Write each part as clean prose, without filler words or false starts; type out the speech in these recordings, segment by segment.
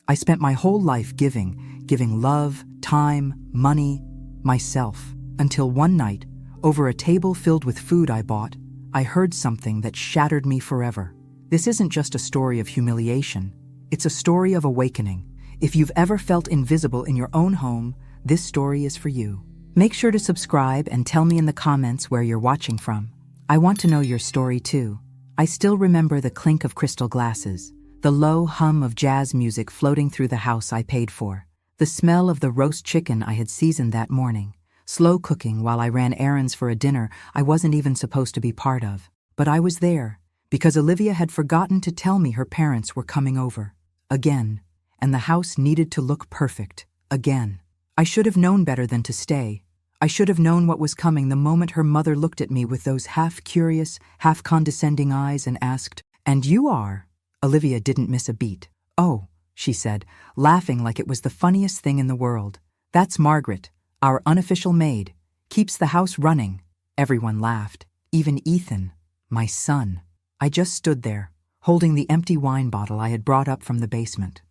I spent my whole life giving love, time, money, myself, until one night, over a table filled with food I bought, I heard something that shattered me forever. This isn't just a story of humiliation, it's a story of awakening. If you've ever felt invisible in your own home, this story is for you. Make sure to subscribe and tell me in the comments where you're watching from. I want to know your story too. I still remember the clink of crystal glasses, the low hum of jazz music floating through the house I paid for, the smell of the roast chicken I had seasoned that morning, slow cooking while I ran errands for a dinner I wasn't even supposed to be part of. But I was there, because Olivia had forgotten to tell me her parents were coming over. Again. And the house needed to look perfect. Again. I should have known better than to stay. I should have known what was coming the moment her mother looked at me with those half-curious, half-condescending eyes and asked, "And you are?" Olivia didn't miss a beat. "Oh," she said, laughing like it was the funniest thing in the world. "That's Margaret, our unofficial maid. Keeps the house running." Everyone laughed, even Ethan, my son. I just stood there, holding the empty wine bottle I had brought up from the basement.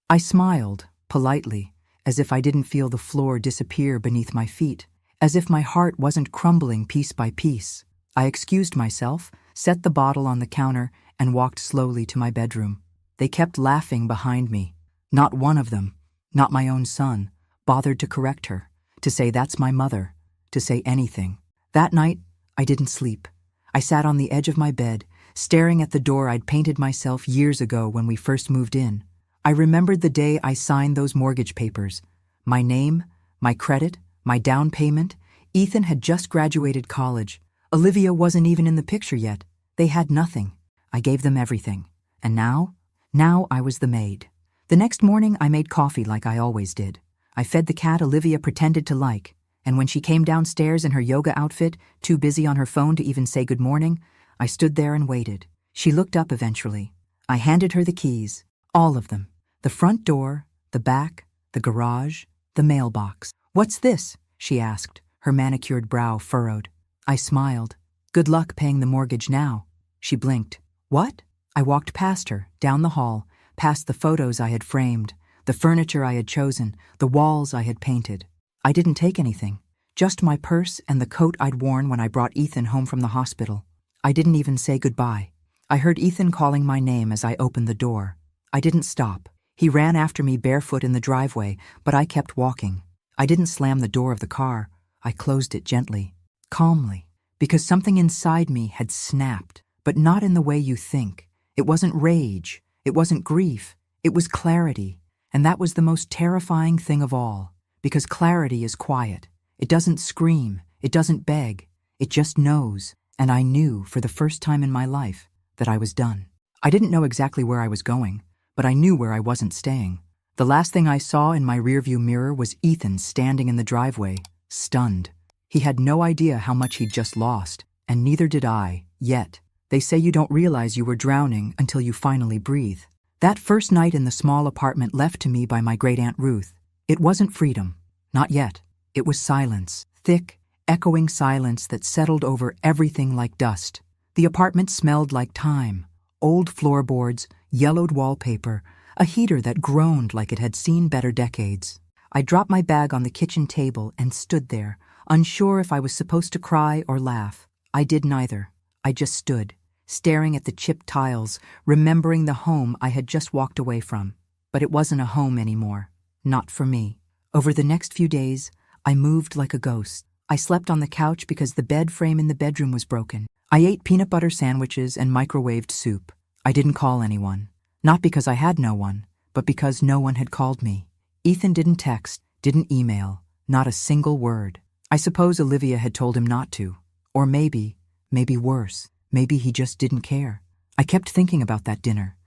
I smiled, politely, as if I didn't feel the floor disappear beneath my feet, as if my heart wasn't crumbling piece by piece. I excused myself, set the bottle on the counter, and walked slowly to my bedroom. They kept laughing behind me. Not one of them, not my own son, bothered to correct her, to say that's my mother, to say anything. That night, I didn't sleep. I sat on the edge of my bed, staring at the door I'd painted myself years ago when we first moved in. I remembered the day I signed those mortgage papers. My name, my credit, my down payment. Ethan had just graduated college. Olivia wasn't even in the picture yet. They had nothing. I gave them everything. And now I was the maid. The next morning I made coffee like I always did. I fed the cat Olivia pretended to like. And when she came downstairs in her yoga outfit, too busy on her phone to even say good morning, I stood there and waited. She looked up eventually. I handed her the keys. All of them. The front door, the back, the garage, the mailbox. "What's this?" she asked, her manicured brow furrowed. I smiled. "Good luck paying the mortgage now." She blinked. "What?" I walked past her, down the hall, past the photos I had framed, the furniture I had chosen, the walls I had painted. I didn't take anything, just my purse and the coat I'd worn when I brought Ethan home from the hospital. I didn't even say goodbye. I heard Ethan calling my name as I opened the door. I didn't stop. He ran after me barefoot in the driveway, but I kept walking. I didn't slam the door of the car. I closed it gently, calmly, because something inside me had snapped, but not in the way you think. It wasn't rage. It wasn't grief. It was clarity, and that was the most terrifying thing of all, because clarity is quiet. It doesn't scream. It doesn't beg. It just knows, and I knew for the first time in my life that I was done. I didn't know exactly where I was going, but I knew where I wasn't staying. The last thing I saw in my rearview mirror was Ethan standing in the driveway, stunned. He had no idea how much he'd just lost, and neither did I, yet. They say you don't realize you were drowning until you finally breathe. That first night in the small apartment left to me by my great-aunt Ruth, it wasn't freedom. Not yet. It was silence, thick, echoing silence that settled over everything like dust. The apartment smelled like time, old floorboards, yellowed wallpaper, a heater that groaned like it had seen better decades. I dropped my bag on the kitchen table and stood there, unsure if I was supposed to cry or laugh. I did neither. I just stood, staring at the chipped tiles, remembering the home I had just walked away from. But it wasn't a home anymore. Not for me. Over the next few days, I moved like a ghost. I slept on the couch because the bed frame in the bedroom was broken. I ate peanut butter sandwiches and microwaved soup. I didn't call anyone. Not because I had no one, but because no one had called me. Ethan didn't text, didn't email, not a single word. I suppose Olivia had told him not to. Or maybe worse, maybe he just didn't care. I kept thinking about that dinner,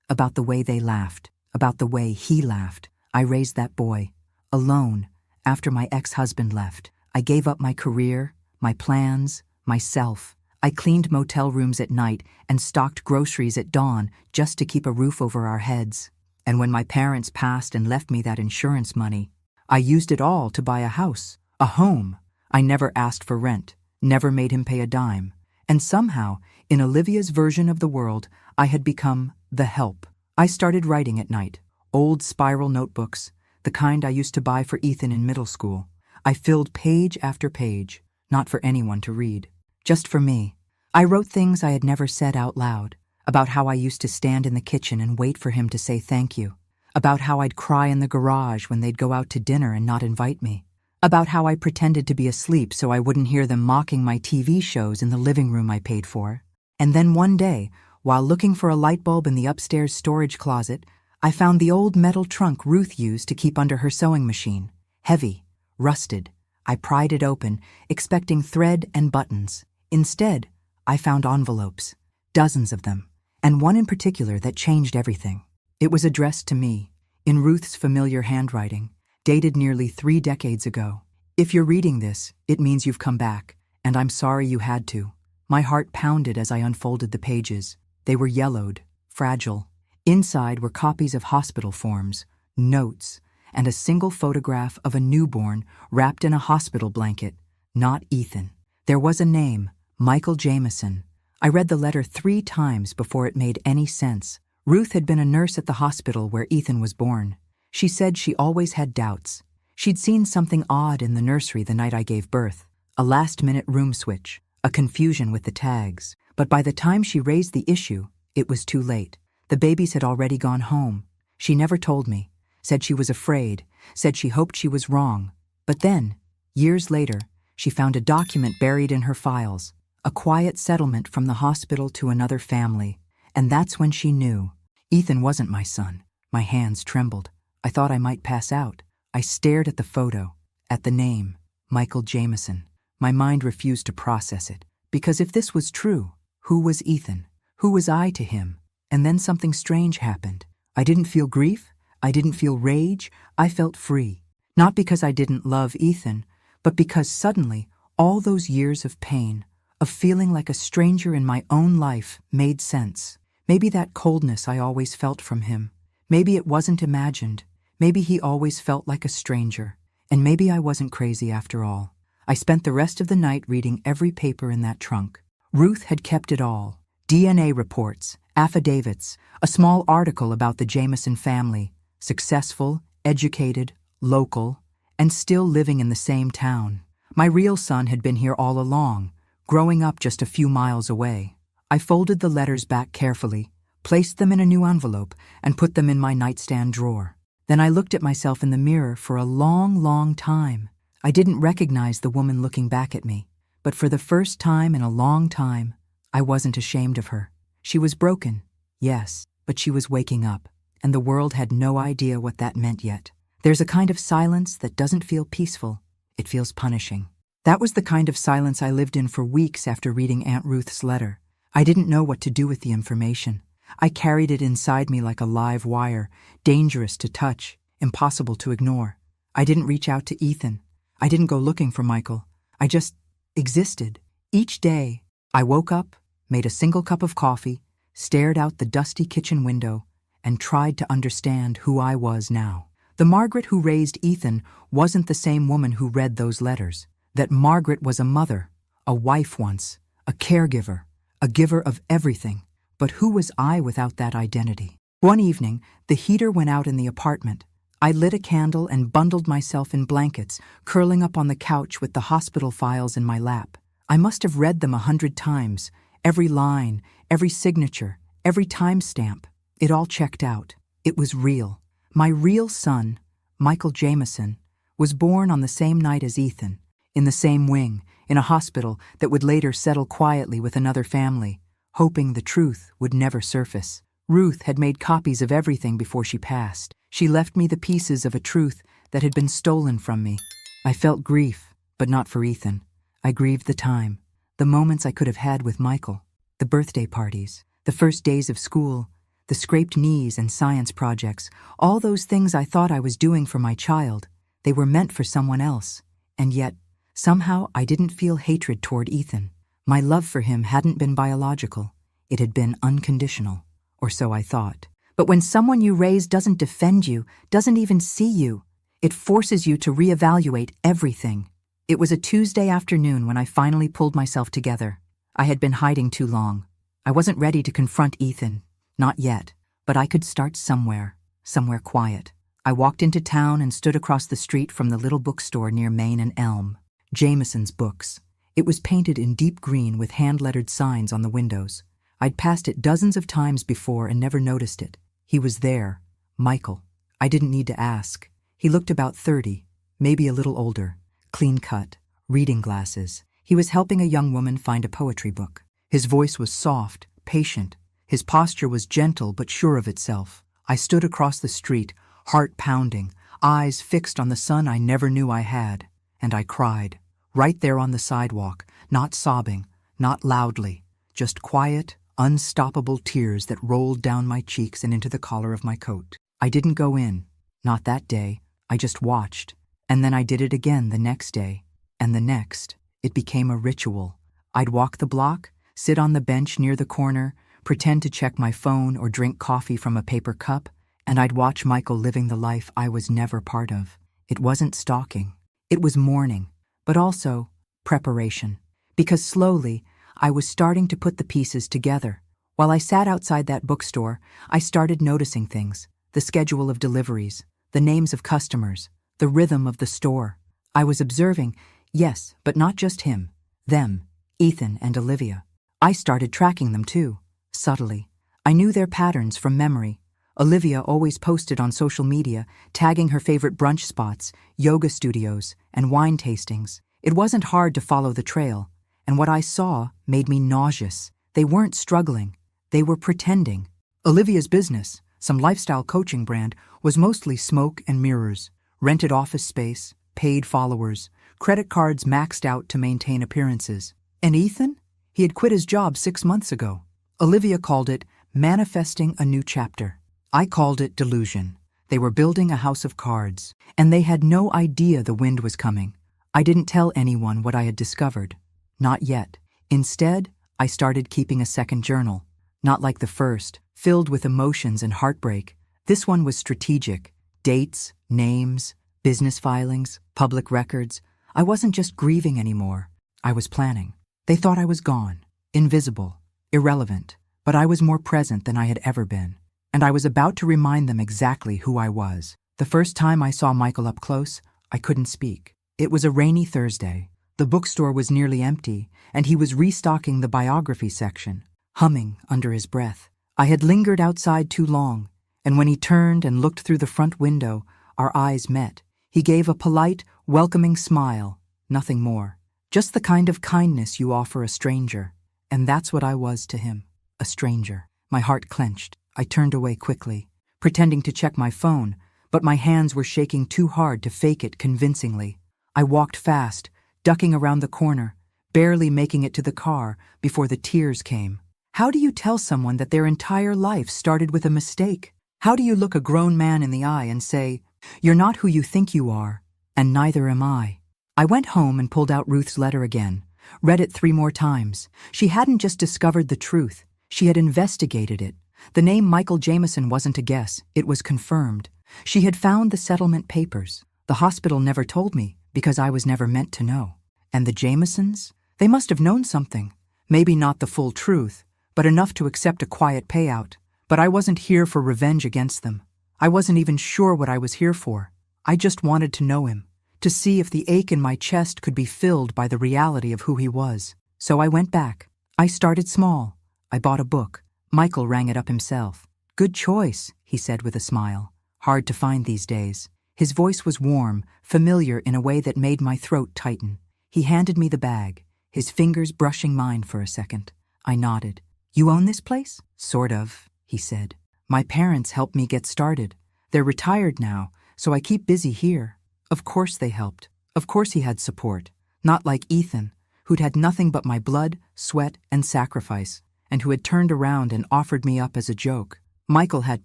about the way they laughed, about the way he laughed. I raised that boy, alone, after my ex-husband left. I gave up my career, my plans, myself. I cleaned motel rooms at night and stocked groceries at dawn just to keep a roof over our heads. And when my parents passed and left me that insurance money, I used it all to buy a house, a home. I never asked for rent, never made him pay a dime. And somehow, in Olivia's version of the world, I had become the help. I started writing at night, Old spiral notebooks, the kind I used to buy for Ethan in middle school. I filled page after page, not for anyone to read, just for me. I wrote things I had never said out loud, about how I used to stand in the kitchen and wait for him to say thank you, about how I'd cry in the garage when they'd go out to dinner and not invite me, about how I pretended to be asleep so I wouldn't hear them mocking my TV shows in the living room I paid for. And then one day, while looking for a light bulb in the upstairs storage closet, I found the old metal trunk Ruth used to keep under her sewing machine. Heavy, rusted. I pried it open, expecting thread and buttons. Instead, I found envelopes, dozens of them, and one in particular that changed everything. It was addressed to me, in Ruth's familiar handwriting, dated nearly 3 decades ago. If you're reading this, it means you've come back, and I'm sorry you had to. My heart pounded as I unfolded the pages. They were yellowed, fragile. Inside were copies of hospital forms, notes, and a single photograph of a newborn wrapped in a hospital blanket, not Ethan. There was a name, Michael Jameson. I read the letter 3 times before it made any sense. Ruth had been a nurse at the hospital where Ethan was born. She said she always had doubts. She'd seen something odd in the nursery the night I gave birth, a last-minute room switch, a confusion with the tags. But by the time she raised the issue, it was too late. The babies had already gone home. She never told me, said she was afraid, said she hoped she was wrong. But then, years later, she found a document buried in her files, a quiet settlement from the hospital to another family. And that's when she knew. Ethan wasn't my son. My hands trembled. I thought I might pass out. I stared at the photo, at the name, Michael Jameson. My mind refused to process it. Because if this was true, who was Ethan? Who was I to him? And then something strange happened. I didn't feel grief. I didn't feel rage. I felt free. Not because I didn't love Ethan, but because suddenly all those years of pain, of feeling like a stranger in my own life, made sense. Maybe that coldness I always felt from him. Maybe it wasn't imagined. Maybe he always felt like a stranger. And maybe I wasn't crazy after all. I spent the rest of the night reading every paper in that trunk. Ruth had kept it all. DNA reports, affidavits, a small article about the Jameson family, successful, educated, local, and still living in the same town. My real son had been here all along, growing up just a few miles away. I folded the letters back carefully, placed them in a new envelope, and put them in my nightstand drawer. Then I looked at myself in the mirror for a long, long time. I didn't recognize the woman looking back at me, but for the first time in a long time, I wasn't ashamed of her. She was broken, yes, but she was waking up, and the world had no idea what that meant yet. There's a kind of silence that doesn't feel peaceful. It feels punishing. That was the kind of silence I lived in for weeks after reading Aunt Ruth's letter. I didn't know what to do with the information. I carried it inside me like a live wire, dangerous to touch, impossible to ignore. I didn't reach out to Ethan. I didn't go looking for Michael. I just existed. Each day, I woke up, made a single cup of coffee, stared out the dusty kitchen window, and tried to understand who I was now. The Margaret who raised Ethan wasn't the same woman who read those letters. That Margaret was a mother, a wife once, a caregiver, a giver of everything. But who was I without that identity? One evening, the heater went out in the apartment. I lit a candle and bundled myself in blankets, curling up on the couch with the hospital files in my lap. I must have read them 100 times, every line, every signature, every timestamp. It all checked out. It was real. My real son, Michael Jameson, was born on the same night as Ethan, in the same wing, in a hospital that would later settle quietly with another family, hoping the truth would never surface. Ruth had made copies of everything before she passed. She left me the pieces of a truth that had been stolen from me. I felt grief, but not for Ethan. I grieved the time, the moments I could have had with Michael, the birthday parties, the first days of school, the scraped knees and science projects, all those things I thought I was doing for my child. They were meant for someone else, and yet, somehow I didn't feel hatred toward Ethan. My love for him hadn't been biological. It had been unconditional, or so I thought. But when someone you raise doesn't defend you, doesn't even see you, it forces you to reevaluate everything. It was a Tuesday afternoon when I finally pulled myself together. I had been hiding too long. I wasn't ready to confront Ethan. Not yet, but I could start somewhere. somewhere quiet. I walked into town and stood across the street from the little bookstore near Main and Elm. Jameson's Books. It was painted in deep green with hand-lettered signs on the windows. I'd passed it dozens of times before and never noticed it. He was there. Michael. I didn't need to ask. He looked about 30, maybe a little older, clean-cut, reading glasses. He was helping a young woman find a poetry book. His voice was soft, patient. His posture was gentle but sure of itself. I stood across the street, heart pounding, eyes fixed on the son I never knew I had, and I cried. Right there on the sidewalk, not sobbing, not loudly, just quiet, unstoppable tears that rolled down my cheeks and into the collar of my coat. I didn't go in, not that day. I just watched. And then I did it again the next day, and the next. It became a ritual. I'd walk the block, sit on the bench near the corner, pretend to check my phone or drink coffee from a paper cup, and I'd watch Michael living the life I was never part of. It wasn't stalking. It was mourning, but also preparation. Because slowly, I was starting to put the pieces together. While I sat outside that bookstore, I started noticing things. The schedule of deliveries, the names of customers, the rhythm of the store. I was observing, yes, but not just him. Them, Ethan and Olivia. I started tracking them too, subtly. I knew their patterns from memory. Olivia always posted on social media, tagging her favorite brunch spots, yoga studios, and wine tastings. It wasn't hard to follow the trail, and what I saw made me nauseous. They weren't struggling. They were pretending. Olivia's business, some lifestyle coaching brand, was mostly smoke and mirrors, rented office space, paid followers, credit cards maxed out to maintain appearances. And Ethan? He had quit his job 6 months ago. Olivia called it manifesting a new chapter. I called it delusion. They were building a house of cards, and they had no idea the wind was coming. I didn't tell anyone what I had discovered. Not yet. Instead, I started keeping a second journal. Not like the first, filled with emotions and heartbreak. This one was strategic. Dates, names, business filings, public records. I wasn't just grieving anymore. I was planning. They thought I was gone, invisible, irrelevant, but I was more present than I had ever been. And I was about to remind them exactly who I was. The first time I saw Michael up close, I couldn't speak. It was a rainy Thursday. The bookstore was nearly empty, and he was restocking the biography section, humming under his breath. I had lingered outside too long, and when he turned and looked through the front window, our eyes met. He gave a polite, welcoming smile, nothing more. Just the kind of kindness you offer a stranger. And that's what I was to him, a stranger. My heart clenched. I turned away quickly, pretending to check my phone, but my hands were shaking too hard to fake it convincingly. I walked fast, ducking around the corner, barely making it to the car before the tears came. How do you tell someone that their entire life started with a mistake? How do you look a grown man in the eye and say, "You're not who you think you are, and neither am I"? I went home and pulled out Ruth's letter again, read it 3 more times. She hadn't just discovered the truth, she had investigated it. The name Michael Jameson wasn't a guess, it was confirmed. She had found the settlement papers. The hospital never told me, because I was never meant to know. And the Jamesons? They must have known something. Maybe not the full truth, but enough to accept a quiet payout. But I wasn't here for revenge against them. I wasn't even sure what I was here for. I just wanted to know him, to see if the ache in my chest could be filled by the reality of who he was. So I went back. I started small. I bought a book. Michael rang it up himself. "Good choice," he said with a smile. Hard to find these days. His voice was warm, familiar in a way that made my throat tighten. He handed me the bag, his fingers brushing mine for a second. I nodded. "You own this place?" "Sort of," he said. "My parents helped me get started. They're retired now, so I keep busy here." Of course they helped. Of course he had support. Not like Ethan, who'd had nothing but my blood, sweat, and sacrifice, and who had turned around and offered me up as a joke. Michael had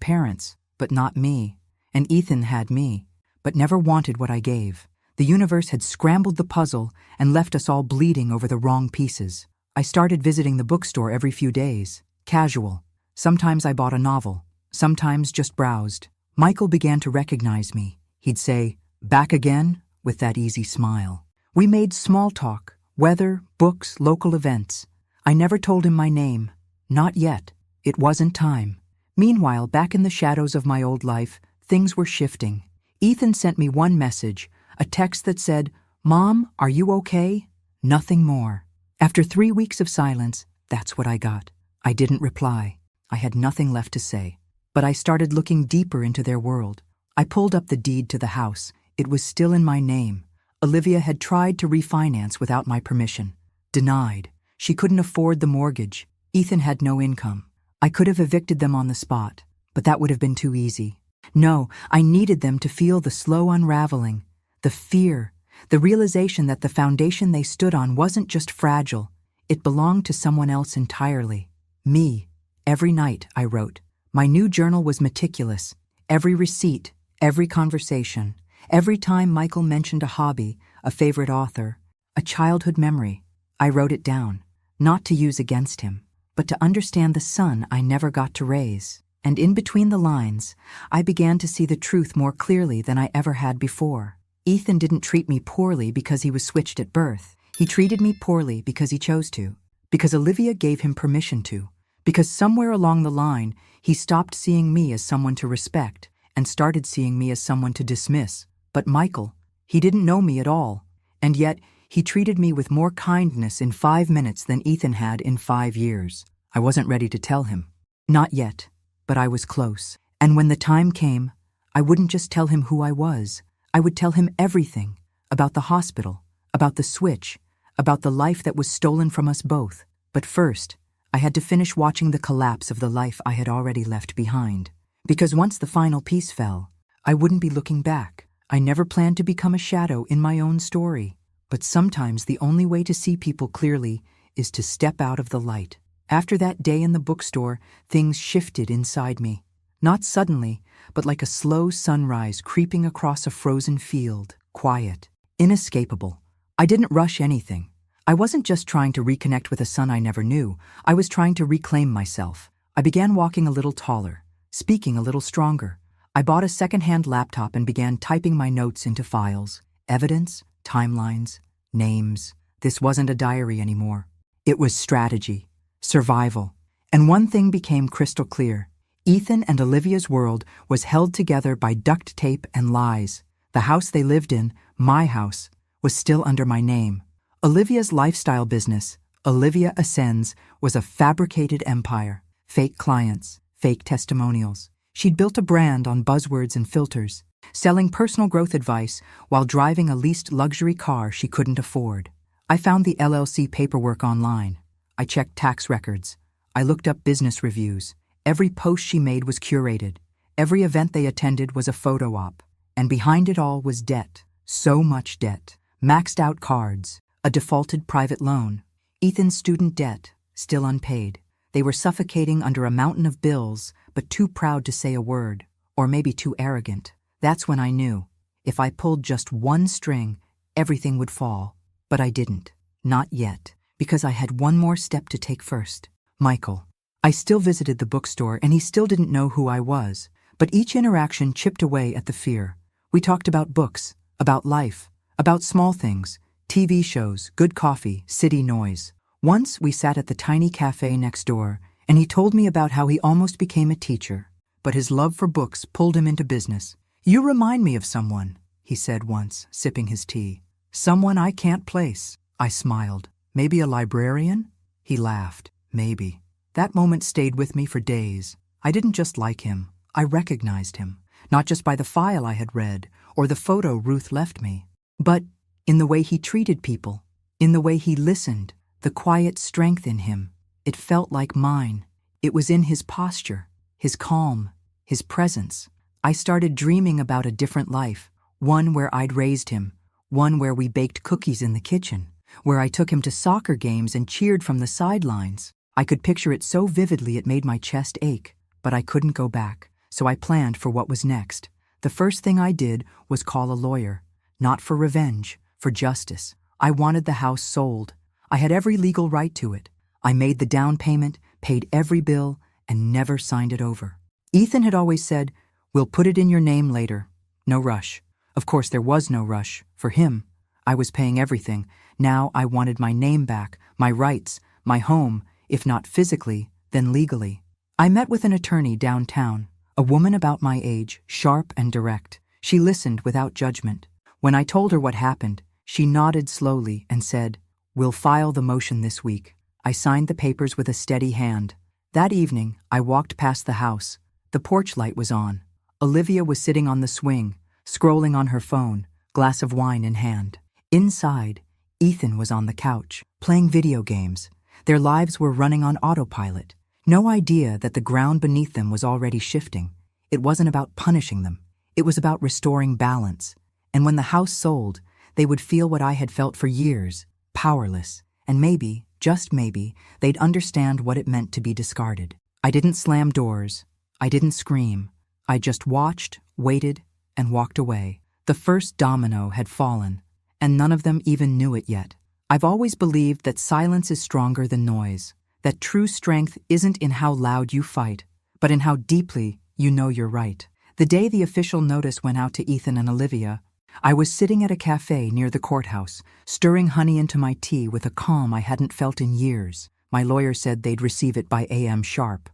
parents, but not me. And Ethan had me, but never wanted what I gave. The universe had scrambled the puzzle and left us all bleeding over the wrong pieces. I started visiting the bookstore every few days, casual. Sometimes I bought a novel, sometimes just browsed. Michael began to recognize me. He'd say, "Back again?" with that easy smile. We made small talk, weather, books, local events. I never told him my name. Not yet. It wasn't time. Meanwhile, back in the shadows of my old life, Things were shifting. Ethan sent me one message, a text that said, "Mom, are you okay?" Nothing more. After 3 weeks of silence, that's what I got. I didn't reply. I had nothing left to say. But I started looking deeper into their world. I pulled up the deed to the house. It was still in my name. Olivia had tried to refinance without my permission. Denied. She couldn't afford the mortgage. Ethan had no income. I could have evicted them on the spot, but that would have been too easy. No, I needed them to feel the slow unraveling, the fear, the realization that the foundation they stood on wasn't just fragile, it belonged to someone else entirely. Me. Every night, I wrote. My new journal was meticulous. Every receipt, every conversation, every time Michael mentioned a hobby, a favorite author, a childhood memory, I wrote it down, not to use against him, but to understand the son I never got to raise. And in between the lines, I began to see the truth more clearly than I ever had before. Ethan didn't treat me poorly because he was switched at birth. He treated me poorly because he chose to, because Olivia gave him permission to, because somewhere along the line, he stopped seeing me as someone to respect and started seeing me as someone to dismiss. But Michael, he didn't know me at all, and yet he treated me with more kindness in 5 minutes than Ethan had in 5 years. I wasn't ready to tell him. Not yet, but I was close. And when the time came, I wouldn't just tell him who I was. I would tell him everything, about the hospital, about the switch, about the life that was stolen from us both. But first, I had to finish watching the collapse of the life I had already left behind. Because once the final piece fell, I wouldn't be looking back. I never planned to become a shadow in my own story. But sometimes the only way to see people clearly is to step out of the light. After that day in the bookstore, things shifted inside me. Not suddenly, but like a slow sunrise creeping across a frozen field. Quiet, inescapable. I didn't rush anything. I wasn't just trying to reconnect with a son I never knew. I was trying to reclaim myself. I began walking a little taller, speaking a little stronger. I bought a second-hand laptop and began typing my notes into files. Evidence, timelines, names. This wasn't a diary anymore. It was strategy, survival. And one thing became crystal clear. Ethan and Olivia's world was held together by duct tape and lies. The house they lived in, my house, was still under my name. Olivia's lifestyle business, Olivia Ascends, was a fabricated empire. Fake clients, fake testimonials. She'd built a brand on buzzwords and filters, selling personal growth advice while driving a leased luxury car she couldn't afford. I found the LLC paperwork online. I checked tax records. I looked up business reviews. Every post she made was curated. Every event they attended was a photo op. And behind it all was debt. So much debt. Maxed out cards. A defaulted private loan. Ethan's student debt, still unpaid. They were suffocating under a mountain of bills, but too proud to say a word. Or maybe too arrogant. That's when I knew. If I pulled just one string, everything would fall. But I didn't. Not yet. Because I had one more step to take first. Michael. I still visited the bookstore and he still didn't know who I was. But each interaction chipped away at the fear. We talked about books, about life, about small things, TV shows, good coffee, city noise. Once we sat at the tiny cafe next door and he told me about how he almost became a teacher. But his love for books pulled him into business. "You remind me of someone," he said once, sipping his tea. "Someone I can't place." I smiled. "Maybe a librarian?" He laughed. "Maybe." That moment stayed with me for days. I didn't just like him. I recognized him. Not just by the file I had read or the photo Ruth left me, but in the way he treated people, in the way he listened, the quiet strength in him. It felt like mine. It was in his posture, his calm, his presence. I started dreaming about a different life, one where I'd raised him, one where we baked cookies in the kitchen, where I took him to soccer games and cheered from the sidelines. I could picture it so vividly it made my chest ache, but I couldn't go back, so I planned for what was next. The first thing I did was call a lawyer, not for revenge, for justice. I wanted the house sold. I had every legal right to it. I made the down payment, paid every bill, and never signed it over. Ethan had always said, "We'll put it in your name later. No rush." Of course, there was no rush. For him, I was paying everything. Now I wanted my name back, my rights, my home, if not physically, then legally. I met with an attorney downtown, A woman about my age, sharp and direct. She listened without judgment. When I told her what happened, she nodded slowly and said, "We'll file the motion this week." I signed the papers with a steady hand. That evening, I walked past the house. The porch light was on. Olivia was sitting on the swing, scrolling on her phone, glass of wine in hand. Inside, Ethan was on the couch, playing video games. Their lives were running on autopilot. No idea that the ground beneath them was already shifting. It wasn't about punishing them. It was about restoring balance. And when the house sold, they would feel what I had felt for years, powerless. And maybe, just maybe, they'd understand what it meant to be discarded. I didn't slam doors. I didn't scream. I just watched, waited, and walked away. The first domino had fallen, and none of them even knew it yet. I've always believed that silence is stronger than noise, that true strength isn't in how loud you fight, but in how deeply you know you're right. The day the official notice went out to Ethan and Olivia, I was sitting at a cafe near the courthouse, stirring honey into my tea with a calm I hadn't felt in years. My lawyer said they'd receive it by a.m. sharp.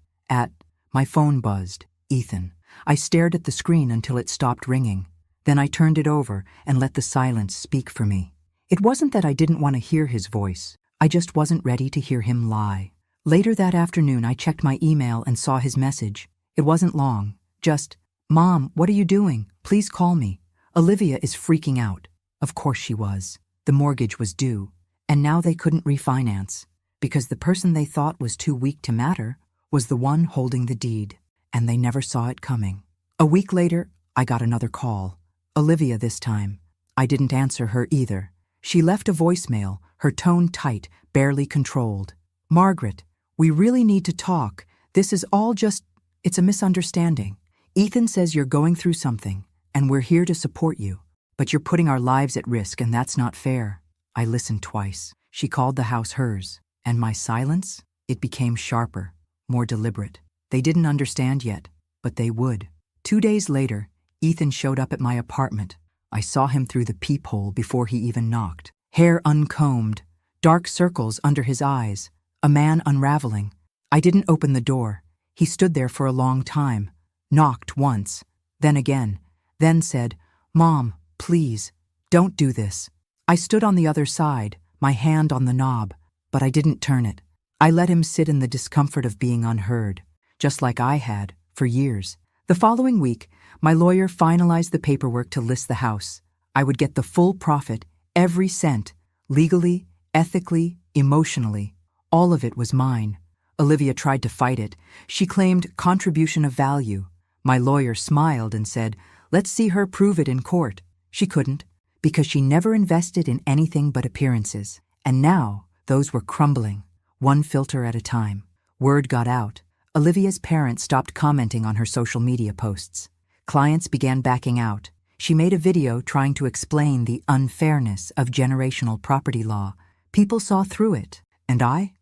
My phone buzzed. Ethan. I stared at the screen until it stopped ringing. Then I turned it over and let the silence speak for me. It wasn't that I didn't want to hear his voice. I just wasn't ready to hear him lie. Later that afternoon, I checked my email and saw his message. It wasn't long. Just, "Mom, what are you doing? Please call me. Olivia is freaking out." Of course she was. The mortgage was due, and now they couldn't refinance, because the person they thought was too weak to matter was the one holding the deed, and they never saw it coming. A week later, I got another call. Olivia this time. I didn't answer her either. She left a voicemail, her tone tight, barely controlled. "Margaret, we really need to talk. This is all it's a misunderstanding. Ethan says you're going through something, and we're here to support you. But you're putting our lives at risk, and that's not fair." I listened twice. She called the house hers, and my silence, it became sharper, more deliberate. They didn't understand yet, but they would. 2 days later, Ethan showed up at my apartment. I saw him through the peephole before he even knocked. Hair uncombed, dark circles under his eyes, a man unraveling. I didn't open the door. He stood there for a long time, knocked once, then again, then said, "Mom, please, don't do this." I stood on the other side, my hand on the knob, but I didn't turn it. I let him sit in the discomfort of being unheard, just like I had for years. The following week, my lawyer finalized the paperwork to list the house. I would get the full profit, every cent, legally, ethically, emotionally. All of it was mine. Olivia tried to fight it. She claimed contribution of value. My lawyer smiled and said, "Let's see her prove it in court." She couldn't, because she never invested in anything but appearances. And now, those were crumbling, one filter at a time. Word got out. Olivia's parents stopped commenting on her social media posts. Clients began backing out. She made a video trying to explain the unfairness of generational property law. People saw through it. And I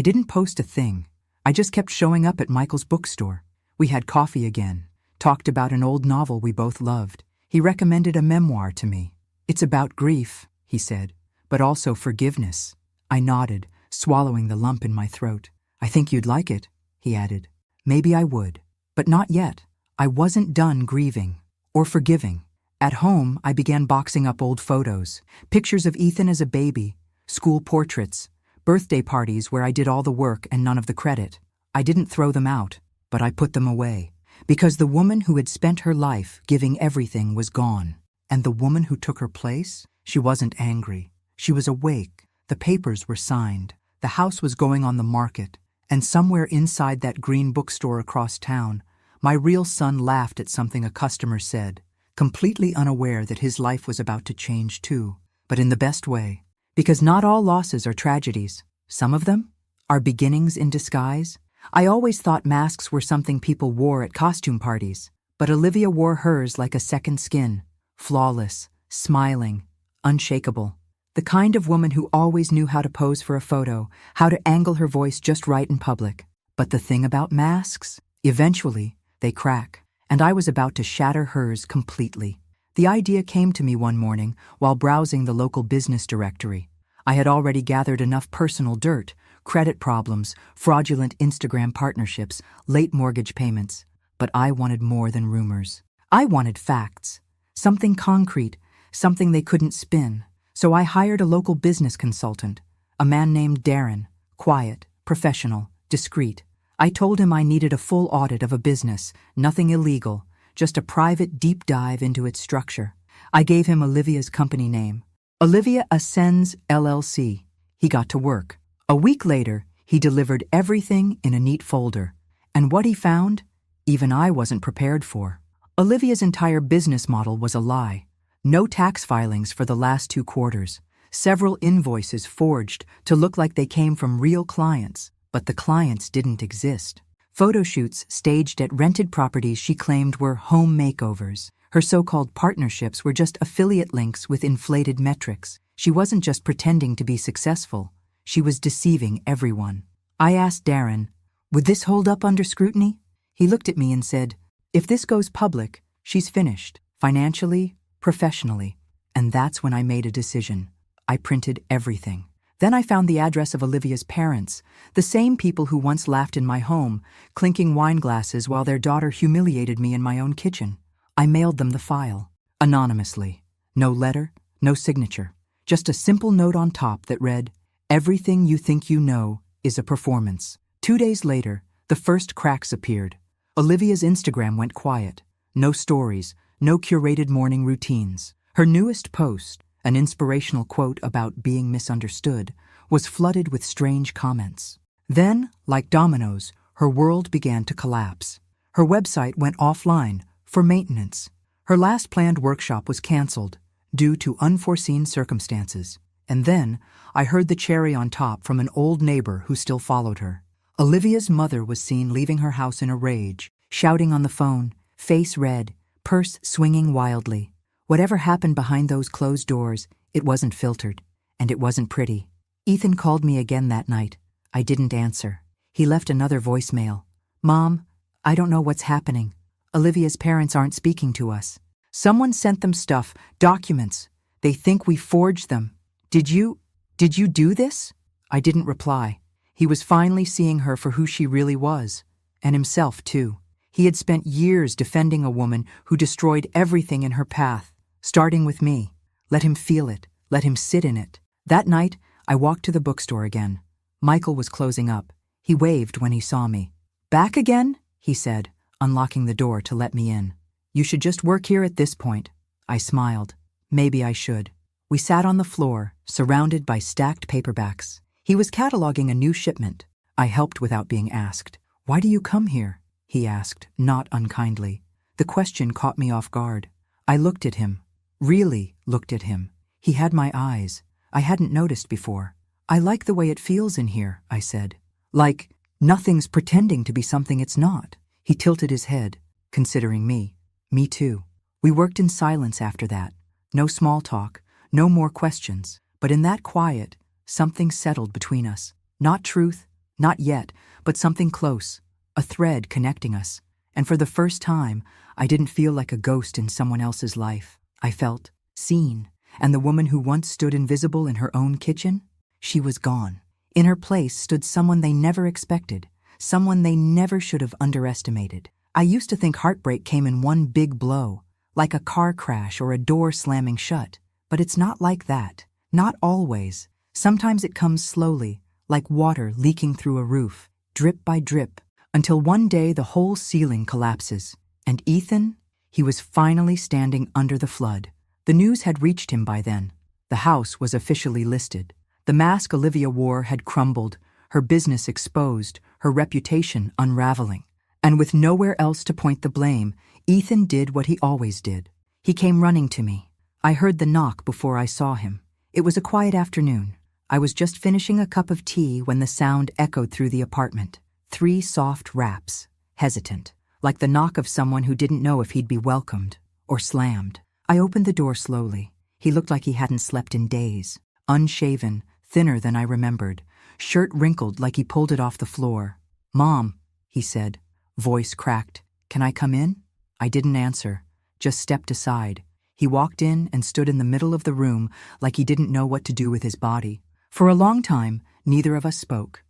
didn't post a thing. I just kept showing up at Michael's bookstore. We had coffee again, talked about an old novel we both loved. He recommended a memoir to me. "It's about grief," he said, "but also forgiveness." I nodded, swallowing the lump in my throat. "I think you'd like it," he added. Maybe I would, but not yet. I wasn't done grieving or forgiving. At home, I began boxing up old photos, pictures of Ethan as a baby, school portraits, birthday parties where I did all the work and none of the credit. I didn't throw them out, but I put them away, because the woman who had spent her life giving everything was gone. And the woman who took her place, she wasn't angry. She was awake. The papers were signed. The house was going on the market. And somewhere inside that green bookstore across town, my real son laughed at something a customer said, completely unaware that his life was about to change too, but in the best way. Because not all losses are tragedies. Some of them are beginnings in disguise. I always thought masks were something people wore at costume parties, but Olivia wore hers like a second skin, flawless, smiling, unshakable. The kind of woman who always knew how to pose for a photo, how to angle her voice just right in public. But the thing about masks, eventually, they crack, and I was about to shatter hers completely. The idea came to me one morning while browsing the local business directory. I had already gathered enough personal dirt, credit problems, fraudulent Instagram partnerships, late mortgage payments. But I wanted more than rumors. I wanted facts. Something concrete, something they couldn't spin. So I hired a local business consultant, a man named Darren, quiet, professional, discreet. I told him I needed a full audit of a business, nothing illegal, just a private deep dive into its structure. I gave him Olivia's company name, Olivia Ascends LLC. He got to work. A week later, he delivered everything in a neat folder. And what he found, even I wasn't prepared for. Olivia's entire business model was a lie. No tax filings for the last 2 quarters. Several invoices forged to look like they came from real clients, but the clients didn't exist. Photo shoots staged at rented properties she claimed were home makeovers. Her so-called partnerships were just affiliate links with inflated metrics. She wasn't just pretending to be successful. She was deceiving everyone. I asked Darren, "Would this hold up under scrutiny?" He looked at me and said, "If this goes public, she's finished, financially, professionally." And that's when I made a decision. I printed everything. Then I found the address of Olivia's parents, the same people who once laughed in my home, clinking wine glasses while their daughter humiliated me in my own kitchen. I mailed them the file, anonymously. No letter, no signature. Just a simple note on top that read, "Everything you think you know is a performance." 2 days later, the first cracks appeared. Olivia's Instagram went quiet. No stories, no curated morning routines. Her newest post, an inspirational quote about being misunderstood, was flooded with strange comments. Then, like dominoes, her world began to collapse. Her website went offline for maintenance. Her last planned workshop was canceled due to unforeseen circumstances. And then, I heard the cherry on top from an old neighbor who still followed her. Olivia's mother was seen leaving her house in a rage, shouting on the phone, face red, purse swinging wildly. Whatever happened behind those closed doors, it wasn't filtered, and it wasn't pretty. Ethan called me again that night. I didn't answer. He left another voicemail. "Mom, I don't know what's happening. Olivia's parents aren't speaking to us. Someone sent them stuff, documents. They think we forged them. Did you do this?" I didn't reply. He was finally seeing her for who she really was, and himself too. He had spent years defending a woman who destroyed everything in her path, starting with me. Let him feel it. Let him sit in it. That night, I walked to the bookstore again. Michael was closing up. He waved when he saw me. "Back again?" he said, unlocking the door to let me in. "You should just work here at this point." I smiled. Maybe I should. We sat on the floor, surrounded by stacked paperbacks. He was cataloging a new shipment. I helped without being asked. "Why do you come here?" he asked, not unkindly. The question caught me off guard. I looked at him. Really looked at him. He had my eyes. I hadn't noticed before. "I like the way it feels in here," I said. "Like nothing's pretending to be something it's not." He tilted his head, considering me. Me too. We worked in silence after that. No small talk, no more questions. But in that quiet, something settled between us. Not truth, not yet, but something close. A thread connecting us. And for the first time, I didn't feel like a ghost in someone else's life. I felt seen. And the woman who once stood invisible in her own kitchen, she was gone. In her place stood someone they never expected, someone they never should have underestimated. I used to think heartbreak came in one big blow, like a car crash or a door slamming shut. But it's not like that. Not always. Sometimes it comes slowly, like water leaking through a roof, drip by drip, until one day the whole ceiling collapses. And Ethan? He was finally standing under the flood. The news had reached him by then. The house was officially listed. The mask Olivia wore had crumbled, her business exposed, her reputation unraveling. And with nowhere else to point the blame, Ethan did what he always did. He came running to me. I heard the knock before I saw him. It was a quiet afternoon. I was just finishing a cup of tea when the sound echoed through the apartment. 3 soft raps, hesitant, like the knock of someone who didn't know if he'd be welcomed or slammed. I opened the door slowly. He looked like he hadn't slept in days. Unshaven, thinner than I remembered, shirt wrinkled like he pulled it off the floor. "Mom," he said, voice cracked. "Can I come in?" I didn't answer, just stepped aside. He walked in and stood in the middle of the room like he didn't know what to do with his body. For a long time, neither of us spoke.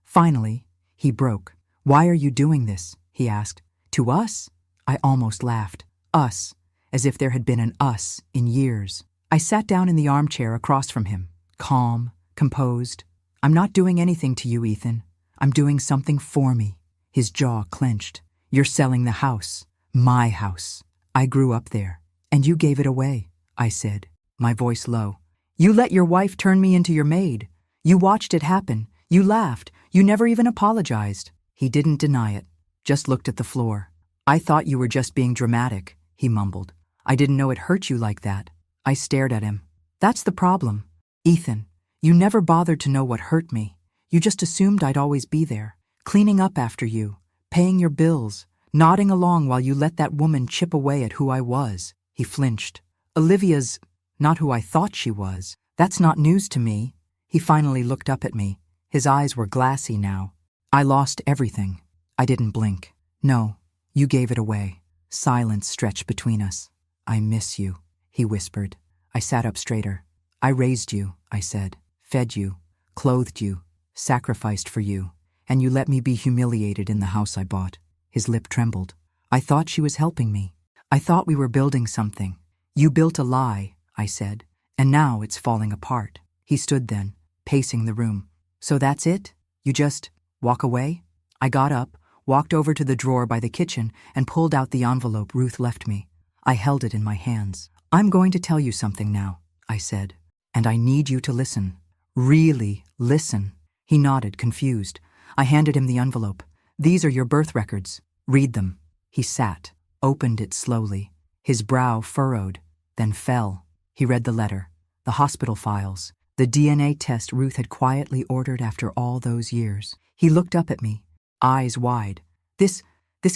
Finally, he broke. "Why are you doing this?" he asked. To us? I almost laughed. Us, as if there had been an us in years. I sat down in the armchair across from him, calm, composed. I'm not doing anything to you, Ethan. I'm doing something for me. His jaw clenched. You're selling the house. My house. I grew up there. And you gave it away, I said, my voice low. You let your wife turn me into your maid. You watched it happen. You laughed. You never even apologized. He didn't deny it, just looked at the floor. I thought you were just being dramatic, he mumbled. I didn't know it hurt you like that. I stared at him. That's the problem. Ethan, you never bothered to know what hurt me. You just assumed I'd always be there, cleaning up after you, paying your bills, nodding along while you let that woman chip away at who I was. He flinched. Olivia's not who I thought she was. That's not news to me. He finally looked up at me. His eyes were glassy now. I lost everything. I didn't blink. No, you gave it away. Silence stretched between us. I miss you, he whispered. I sat up straighter. I raised you, I said, fed you, clothed you, sacrificed for you, and you let me be humiliated in the house I bought. His lip trembled. I thought she was helping me. I thought we were building something. You built a lie, I said, and now it's falling apart. He stood then, pacing the room. So that's it? You just walk away? I got up, walked over to the drawer by the kitchen, and pulled out the envelope Ruth left me. I held it in my hands. I'm going to tell you something now, I said, and I need you to listen. Really listen. He nodded, confused. I handed him the envelope. These are your birth records. Read them. He sat, opened it slowly. His brow furrowed, then fell. He read the letter, the hospital files, the DNA test Ruth had quietly ordered after all those years. He looked up at me, eyes wide. This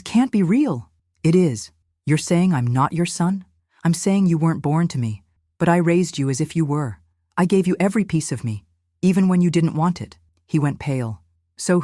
can't be real. It is. You're saying I'm not your son? I'm saying you weren't born to me, but I raised you as if you were. I gave you every piece of me, even when you didn't want it. He went pale. So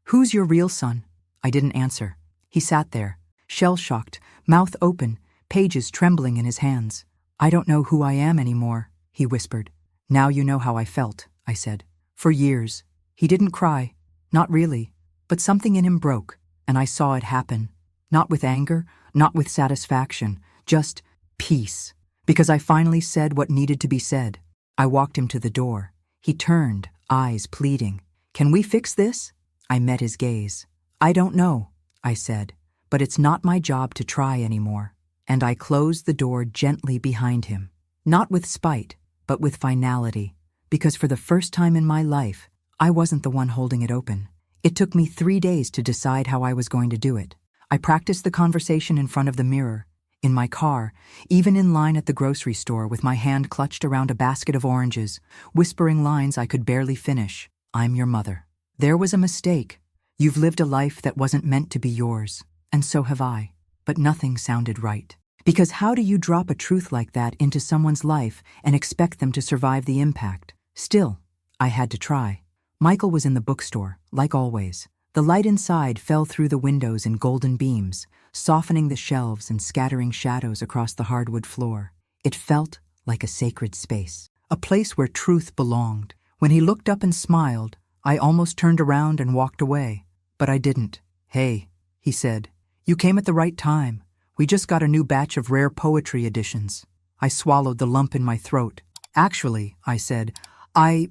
who's your real son? I didn't answer. He sat there, shell-shocked, mouth open, pages trembling in his hands. I don't know who I am anymore, he whispered. Now you know how I felt, I said. For years. He didn't cry. Not really. But something in him broke, and I saw it happen. Not with anger, not with satisfaction, just peace. Because I finally said what needed to be said. I walked him to the door. He turned, eyes pleading. Can we fix this? I met his gaze. I don't know, I said, but it's not my job to try anymore. And I closed the door gently behind him. Not with spite, but with finality. Because for the first time in my life, I wasn't the one holding it open. It took me 3 days to decide how I was going to do it. I practiced the conversation in front of the mirror, in my car, even in line at the grocery store with my hand clutched around a basket of oranges, whispering lines I could barely finish. I'm your mother. There was a mistake. You've lived a life that wasn't meant to be yours, and so have I. But nothing sounded right. Because how do you drop a truth like that into someone's life and expect them to survive the impact? Still, I had to try. Michael was in the bookstore, like always. The light inside fell through the windows in golden beams, softening the shelves and scattering shadows across the hardwood floor. It felt like a sacred space, a place where truth belonged. When he looked up and smiled, I almost turned around and walked away. But I didn't. Hey, he said, you came at the right time. We just got a new batch of rare poetry editions. I swallowed the lump in my throat. Actually, I said, I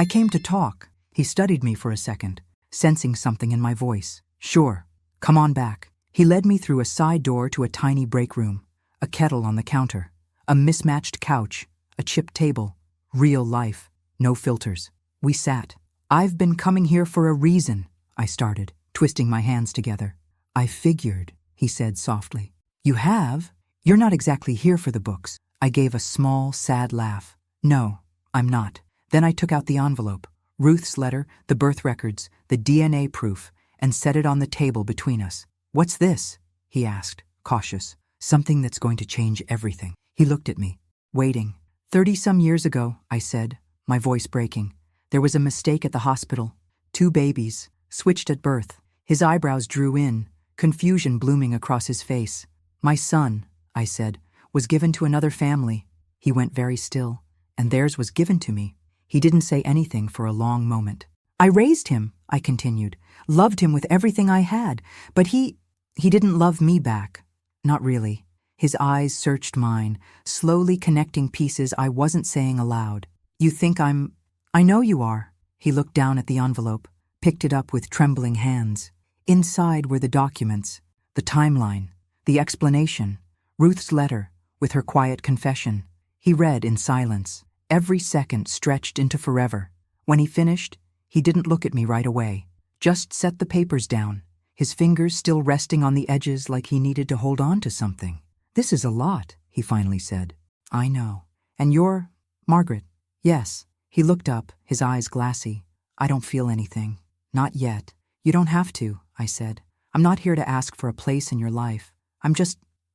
came to talk. He studied me for a second, sensing something in my voice. Sure, come on back. He led me through a side door to a tiny break room, a kettle on the counter, a mismatched couch, a chipped table. Real life, no filters. We sat. I've been coming here for a reason, I started, twisting my hands together. I figured, he said softly. You have? You're not exactly here for the books. I gave a small, sad laugh. No, I'm not. Then I took out the envelope, Ruth's letter, the birth records, the DNA proof, and set it on the table between us. What's this? He asked, cautious. Something that's going to change everything. He looked at me, waiting. 30-some years ago, I said, my voice breaking. There was a mistake at the hospital. 2 babies, switched at birth. His eyebrows drew in, confusion blooming across his face. My son, I said, was given to another family. He went very still, and theirs was given to me. He didn't say anything for a long moment. I raised him, I continued, loved him with everything I had, but he He didn't love me back. Not really. His eyes searched mine, slowly connecting pieces I wasn't saying aloud. You think I know you are. He looked down at the envelope, picked it up with trembling hands. Inside were the documents, the timeline, the explanation, Ruth's letter, with her quiet confession. He read in silence. Every second stretched into forever. When he finished, he didn't look at me right away. Just set the papers down, his fingers still resting on the edges like he needed to hold on to something. This is a lot, he finally said. I know. And you're Margaret? Yes. He looked up, his eyes glassy. I don't feel anything. Not yet. You don't have to, I said. I'm not here to ask for a place in your life.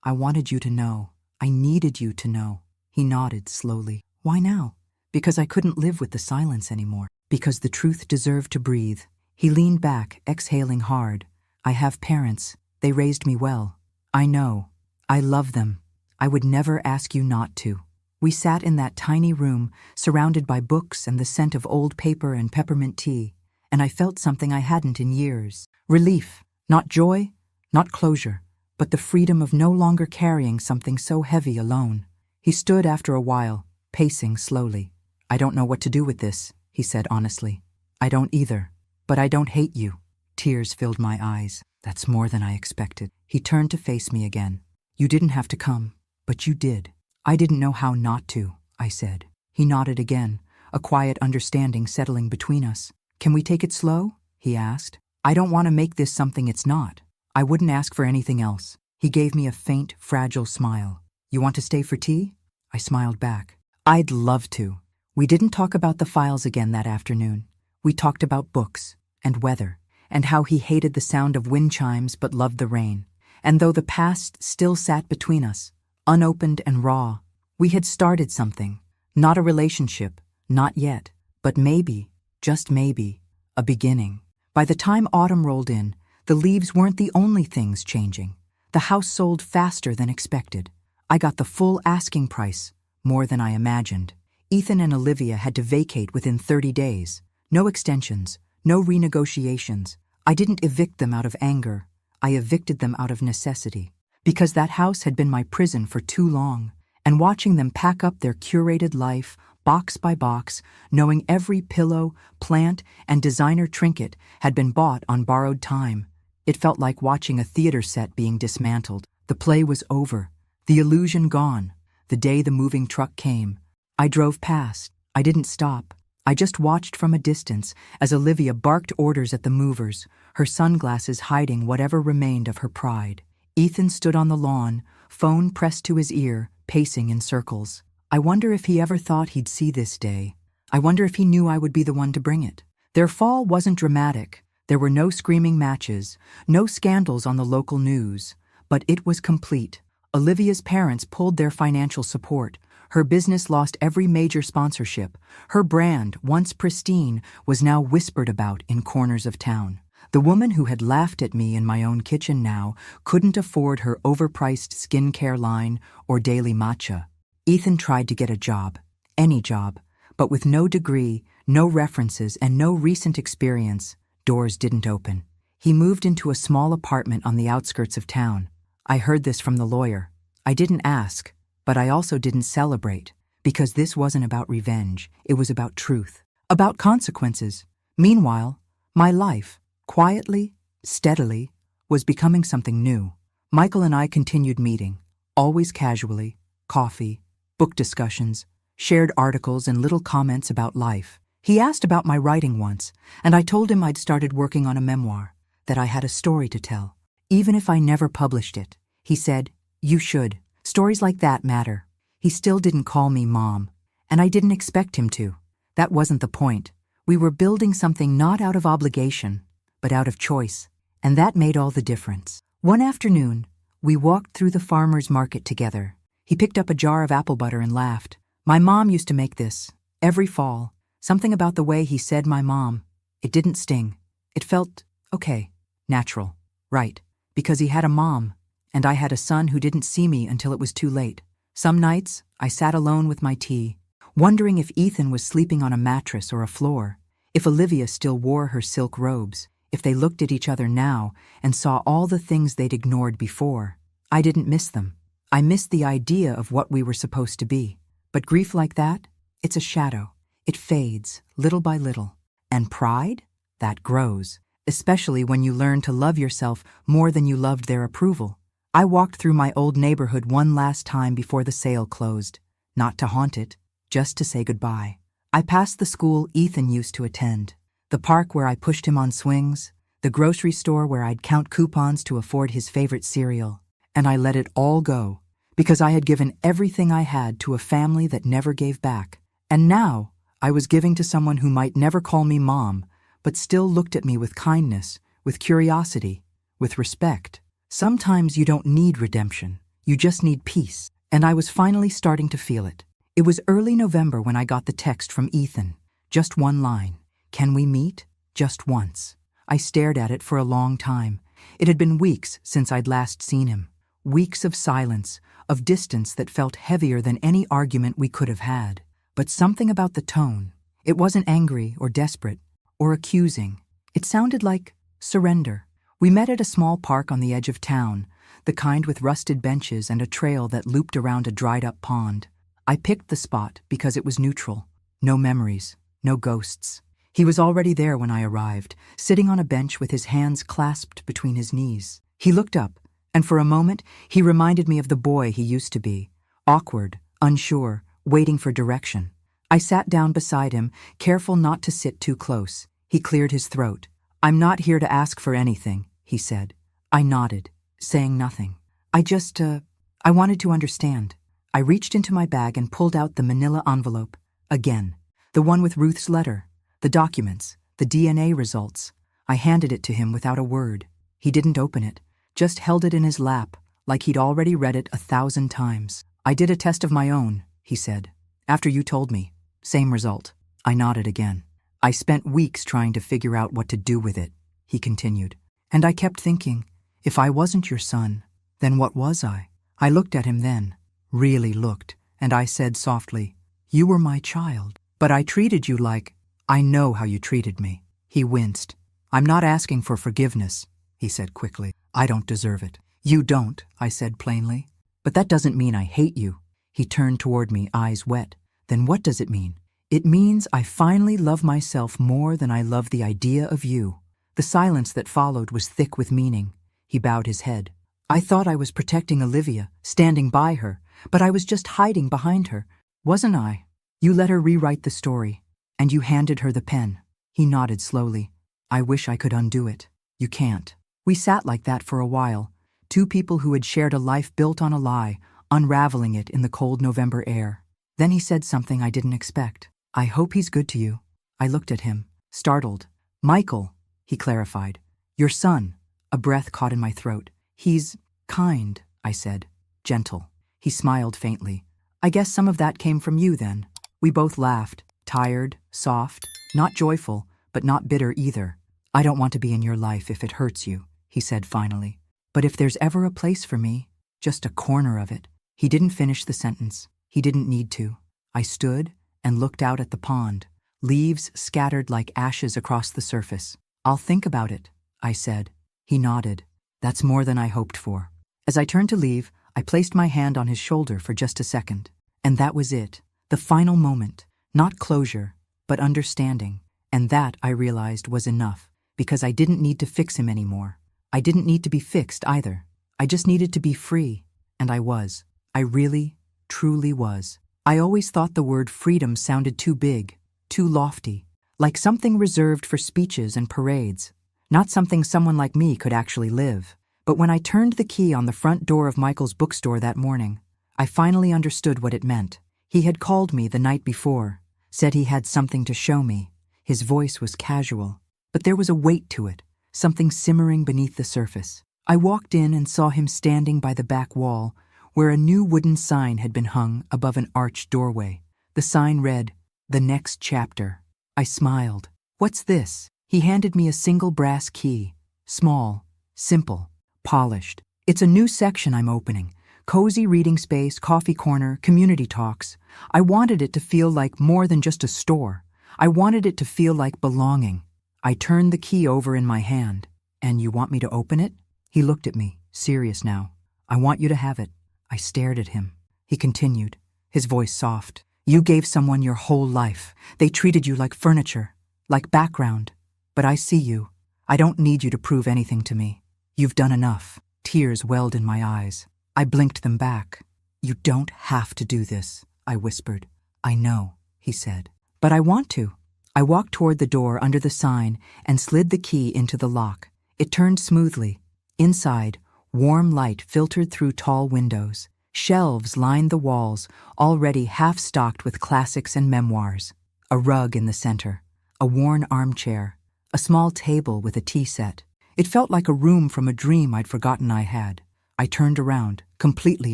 I wanted you to know. I needed you to know. He nodded slowly. Why now? Because I couldn't live with the silence anymore. Because the truth deserved to breathe. He leaned back, exhaling hard. I have parents. They raised me well. I know. I love them. I would never ask you not to. We sat in that tiny room, surrounded by books and the scent of old paper and peppermint tea, and I felt something I hadn't in years. Relief. Not joy, not closure, but the freedom of no longer carrying something so heavy alone. He stood after a while, pacing slowly. I don't know what to do with this, he said honestly. I don't either. But I don't hate you. Tears filled my eyes. That's more than I expected. He turned to face me again. You didn't have to come, but you did. I didn't know how not to, I said. He nodded again, a quiet understanding settling between us. Can we take it slow? He asked. I don't want to make this something it's not. I wouldn't ask for anything else. He gave me a faint, fragile smile. You want to stay for tea? I smiled back. I'd love to. We didn't talk about the files again that afternoon. We talked about books and weather and how he hated the sound of wind chimes but loved the rain. And though the past still sat between us, unopened and raw, we had started something. Not a relationship, not yet, but maybe, just maybe, a beginning. By the time autumn rolled in, the leaves weren't the only things changing. The house sold faster than expected. I got the full asking price, more than I imagined. Ethan and Olivia had to vacate within 30 days. No extensions, no renegotiations. I didn't evict them out of anger. I evicted them out of necessity. Because that house had been my prison for too long. And watching them pack up their curated life, box by box, knowing every pillow, plant, and designer trinket had been bought on borrowed time. It felt like watching a theater set being dismantled. The play was over. The illusion gone. The day the moving truck came. I drove past. I didn't stop. I just watched from a distance as Olivia barked orders at the movers, her sunglasses hiding whatever remained of her pride. Ethan stood on the lawn, phone pressed to his ear, pacing in circles. I wonder if he ever thought he'd see this day. I wonder if he knew I would be the one to bring it. Their fall wasn't dramatic. There were no screaming matches, no scandals on the local news. But it was complete. Olivia's parents pulled their financial support. Her business lost every major sponsorship. Her brand, once pristine, was now whispered about in corners of town. The woman who had laughed at me in my own kitchen now couldn't afford her overpriced skincare line or daily matcha. Ethan tried to get a job, any job, but with no degree, no references, and no recent experience, doors didn't open. He moved into a small apartment on the outskirts of town. I heard this from the lawyer. I didn't ask, but I also didn't celebrate, because this wasn't about revenge. It was about truth, about consequences. Meanwhile, my life, quietly, steadily, was becoming something new. Michael and I continued meeting, always casually, coffee, book discussions, shared articles and little comments about life. He asked about my writing once, and I told him I'd started working on a memoir, that I had a story to tell, even if I never published it. He said, "You should. Stories like that matter." He still didn't call me Mom, and I didn't expect him to. That wasn't the point. We were building something not out of obligation, but out of choice, and that made all the difference. One afternoon, we walked through the farmer's market together. He picked up a jar of apple butter and laughed. My mom used to make this, every fall. Something about the way he said my mom. It didn't sting. It felt, okay, natural, right, because he had a mom, and I had a son who didn't see me until it was too late. Some nights, I sat alone with my tea, wondering if Ethan was sleeping on a mattress or a floor, if Olivia still wore her silk robes, if they looked at each other now and saw all the things they'd ignored before. I didn't miss them. I missed the idea of what we were supposed to be. But grief like that, it's a shadow. It fades, little by little. And pride? That grows, especially when you learn to love yourself more than you loved their approval. I walked through my old neighborhood one last time before the sale closed. Not to haunt it, just to say goodbye. I passed the school Ethan used to attend, the park where I pushed him on swings, the grocery store where I'd count coupons to afford his favorite cereal, and I let it all go, because I had given everything I had to a family that never gave back. And now, I was giving to someone who might never call me mom, but still looked at me with kindness, with curiosity, with respect. Sometimes you don't need redemption, you just need peace, and I was finally starting to feel it. It was early November when I got the text from Ethan. Just one line. Can we meet? Just once. I stared at it for a long time. It had been weeks since I'd last seen him. Weeks of silence, of distance that felt heavier than any argument we could have had. But something about the tone. It wasn't angry or desperate or accusing. It sounded like surrender. We met at a small park on the edge of town, the kind with rusted benches and a trail that looped around a dried-up pond. I picked the spot because it was neutral. No memories, no ghosts. He was already there when I arrived, sitting on a bench with his hands clasped between his knees. He looked up, and for a moment, he reminded me of the boy he used to be. Awkward, unsure, waiting for direction. I sat down beside him, careful not to sit too close. He cleared his throat. "I'm not here to ask for anything," he said. I nodded, saying nothing. I wanted to understand. I reached into my bag and pulled out the manila envelope. Again. The one with Ruth's letter. The documents. The DNA results. I handed it to him without a word. He didn't open it. Just held it in his lap, like he'd already read it 1,000 times. "I did a test of my own," he said. "After you told me. Same result." I nodded again. "I spent weeks trying to figure out what to do with it," he continued. "And I kept thinking, if I wasn't your son, then what was I?" I looked at him then. Really looked, and I said softly, "You were my child, but I treated you like, I know how you treated me." He winced. "I'm not asking for forgiveness," he said quickly. "I don't deserve it." "You don't," I said plainly. "But that doesn't mean I hate you." He turned toward me, eyes wet. "Then what does it mean?" "It means I finally love myself more than I love the idea of you." The silence that followed was thick with meaning. He bowed his head. "I thought I was protecting Olivia, standing by her, but I was just hiding behind her, wasn't I? You let her rewrite the story, and you handed her the pen." He nodded slowly. "I wish I could undo it. You can't." We sat like that for a while, two people who had shared a life built on a lie, unraveling it in the cold November air. Then he said something I didn't expect. "I hope he's good to you." I looked at him, startled. "Michael," he clarified. "Your son." A breath caught in my throat. "He's kind," I said. "Gentle." He smiled faintly. "I guess some of that came from you then." We both laughed, tired, soft, not joyful, but not bitter either. "I don't want to be in your life if it hurts you," he said finally. "But if there's ever a place for me, just a corner of it." He didn't finish the sentence. He didn't need to. I stood and looked out at the pond, leaves scattered like ashes across the surface. "I'll think about it," I said. He nodded. "That's more than I hoped for." As I turned to leave, I placed my hand on his shoulder for just a second. And that was it. The final moment. Not closure, but understanding. And that, I realized, was enough, because I didn't need to fix him anymore. I didn't need to be fixed either. I just needed to be free. And I was. I really, truly was. I always thought the word freedom sounded too big, too lofty, like something reserved for speeches and parades, not something someone like me could actually live. But when I turned the key on the front door of Michael's bookstore that morning, I finally understood what it meant. He had called me the night before, said he had something to show me. His voice was casual, but there was a weight to it, something simmering beneath the surface. I walked in and saw him standing by the back wall, where a new wooden sign had been hung above an arched doorway. The sign read, "The Next Chapter." I smiled. "What's this?" He handed me a single brass key, small, simple, polished. "It's a new section I'm opening. Cozy reading space, coffee corner, community talks. I wanted it to feel like more than just a store. I wanted it to feel like belonging. I turned the key over in my hand. And you want me to open it? He looked at me, serious now. I want you to have it. I stared at him. He continued, his voice soft. You gave someone your whole life. They treated you like furniture, like background. But I see you. I don't need you to prove anything to me. You've done enough. Tears welled in my eyes. I blinked them back. You don't have to do this, I whispered. I know, he said. But I want to. I walked toward the door under the sign and slid the key into the lock. It turned smoothly. Inside, warm light filtered through tall windows. Shelves lined the walls, already half-stocked with classics and memoirs. A rug in the center, a worn armchair, a small table with a tea set. It felt like a room from a dream I'd forgotten I had. I turned around, completely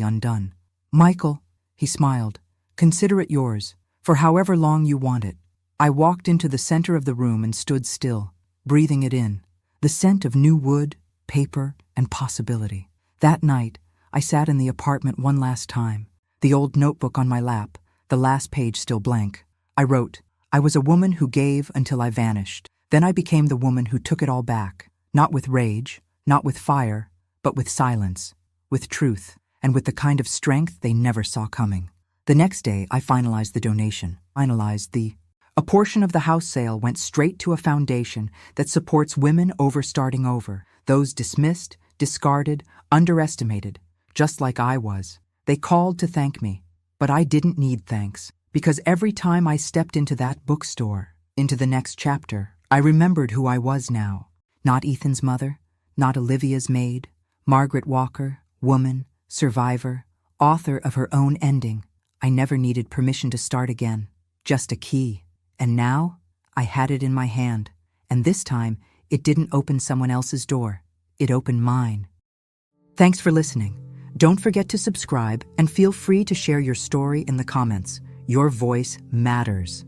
undone. Michael, he smiled, consider it yours, for however long you want it. I walked into the center of the room and stood still, breathing it in, the scent of new wood, paper, and possibility. That night, I sat in the apartment one last time, the old notebook on my lap, the last page still blank. I wrote, I was a woman who gave until I vanished. Then I became the woman who took it all back, not with rage, not with fire, but with silence, with truth, and with the kind of strength they never saw coming. The next day, I finalized the donation, A portion of the house sale went straight to a foundation that supports women starting over, those dismissed, discarded, underestimated, just like I was. They called to thank me, but I didn't need thanks, because every time I stepped into that bookstore, into the next chapter, I remembered who I was now. Not Ethan's mother, not Olivia's maid, Margaret Walker, woman, survivor, author of her own ending. I never needed permission to start again, just a key. And now, I had it in my hand, and this time, it didn't open someone else's door. It opened mine. Thanks for listening. Don't forget to subscribe and feel free to share your story in the comments. Your voice matters.